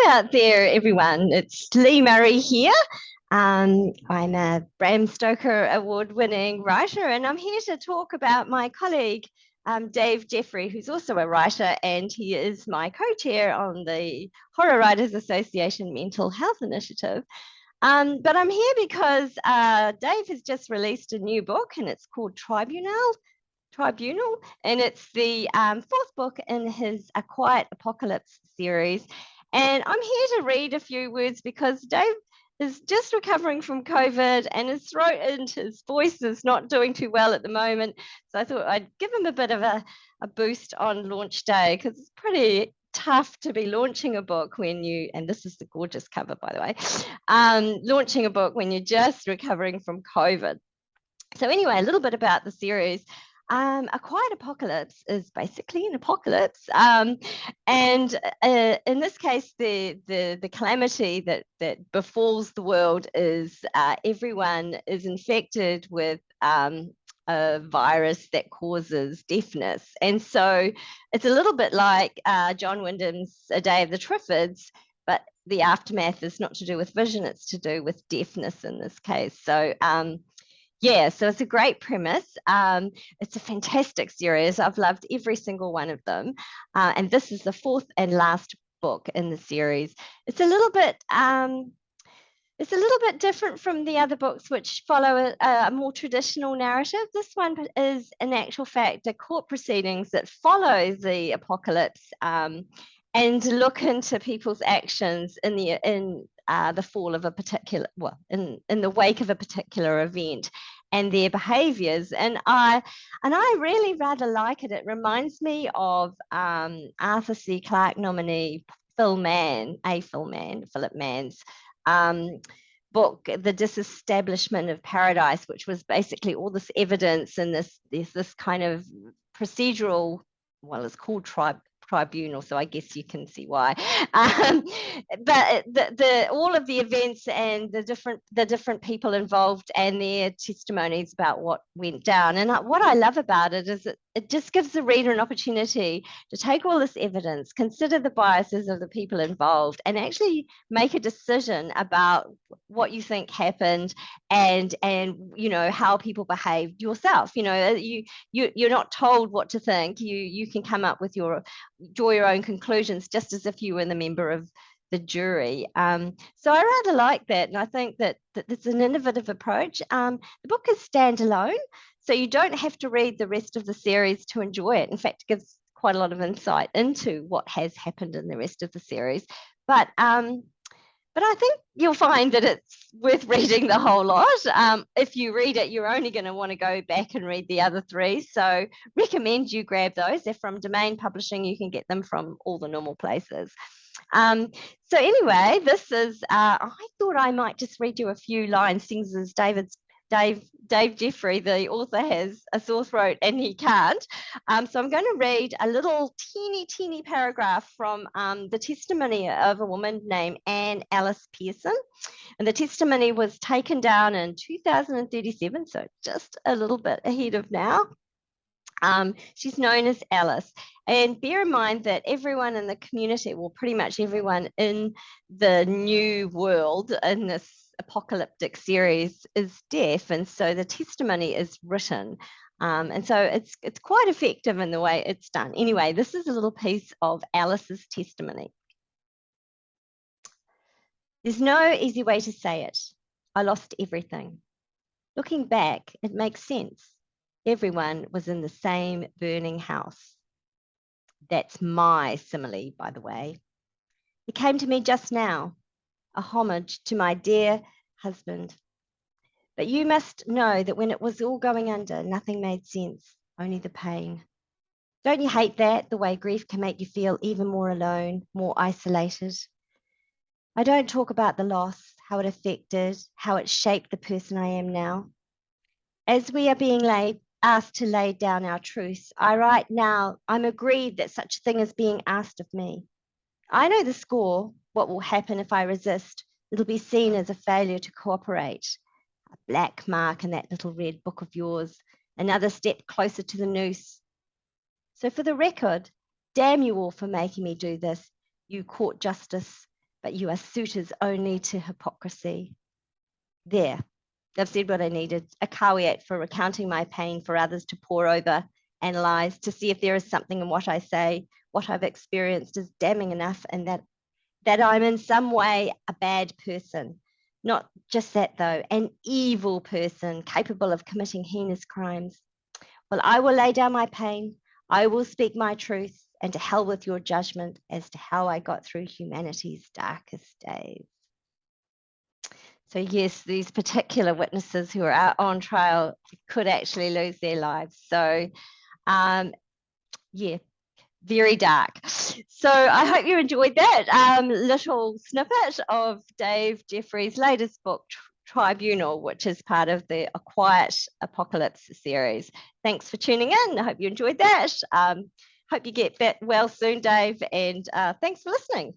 Hello out there, everyone. It's Lee Murray here. I'm a Bram Stoker award-winning writer, and I'm here to talk about my colleague, Dave Jeffery, who's also a writer, and he is my co-chair on the Horror Writers Association Mental Health Initiative. But I'm here because Dave has just released a new book, and it's called Tribunal, and it's the fourth book in his A Quiet Apocalypse series. And I'm here to read a few words because Dave is just recovering from COVID and his throat and his voice is not doing too well at the moment. So I thought I'd give him a bit of a boost on launch day, because it's pretty tough to be launching a book when you, and this is the gorgeous cover, by the way, launching a book when you're just recovering from COVID. So anyway, a little bit about the series. A Quiet Apocalypse is basically an apocalypse, and in this case, the calamity that befalls the world is everyone is infected with a virus that causes deafness, and so it's a little bit like John Wyndham's A Day of the Triffids, but the aftermath is not to do with vision; it's to do with deafness in this case. So. Yeah, so it's a great premise. It's a fantastic series. I've loved every single one of them. And this is the fourth and last book in the series. It's a little bit different from the other books, which follow a more traditional narrative. This one is, in actual fact, a court proceedings that follow the apocalypse and look into people's actions in the fall of a particular, well, in the wake of a particular event and their behaviors. And I really rather like it. It reminds me of Arthur C. Clarke nominee Philip Mann's book, The Disestablishment of Paradise, which was basically all this evidence and this kind of procedural, well, it's called tribunal, so I guess you can see why. But all of the events and the different people involved and their testimonies about what went down. And what I love about it is it just gives the reader an opportunity to take all this evidence, consider the biases of the people involved, and actually make a decision about what you think happened and how people behaved yourself. You're not told what to think. You can come up with draw your own conclusions, just as if you were the member of the jury. So I rather like that, and I think that it's an innovative approach. The book is standalone, so you don't have to read the rest of the series to enjoy it. In fact, it gives quite a lot of insight into what has happened in the rest of the series. But I think you'll find that it's worth reading the whole lot. If you read it, you're only going to want to go back and read the other three. So recommend you grab those. They're from Domain Publishing. You can get them from all the normal places. So anyway, this is, I thought I might just read you a few lines, things as Dave Jeffery, the author, has a sore throat and he can't. So I'm going to read a little teeny paragraph from the testimony of a woman named Anne Alice Pearson. And the testimony was taken down in 2037, so just a little bit ahead of now. She's known as Alice. And bear in mind that everyone in the community, well, pretty much everyone in the new world in this apocalyptic series is deaf, and so the testimony is written. And so it's quite effective in the way it's done. Anyway, this is a little piece of Alice's testimony. There's no easy way to say it. I lost everything. Looking back, it makes sense. Everyone was in the same burning house. That's my simile, by the way. It came to me just now, a homage to my dear husband. But you must know that when it was all going under, nothing made sense, only the pain. Don't you hate that, the way grief can make you feel even more alone, more isolated? I don't talk about the loss, how it affected, how it shaped the person I am now. As we are being asked to lay down our truths, I write now, I'm aggrieved that such a thing is being asked of me. I know the score, what will happen if I resist. It'll be seen as a failure to cooperate. A black mark in that little red book of yours, another step closer to the noose. So for the record, damn you all for making me do this, you court justice. but you are suitors only to hypocrisy. There, I've said what I needed, a caveat for recounting my pain for others to pore over, analyze, to see if there is something in what I say, what I've experienced is damning enough, and that I'm in some way a bad person. Not just that, though, an evil person capable of committing heinous crimes. Well, I will lay down my pain. I will speak my truth, and to hell with your judgment as to how I got through humanity's darkest days. So yes, these particular witnesses who are out on trial could actually lose their lives. So yeah, very dark. So I hope you enjoyed that little snippet of Dave Jeffery's latest book, Tribunal, which is part of the A Quiet Apocalypse series. Thanks for tuning in. I hope you enjoyed that. Hope you get well soon, Dave, and thanks for listening.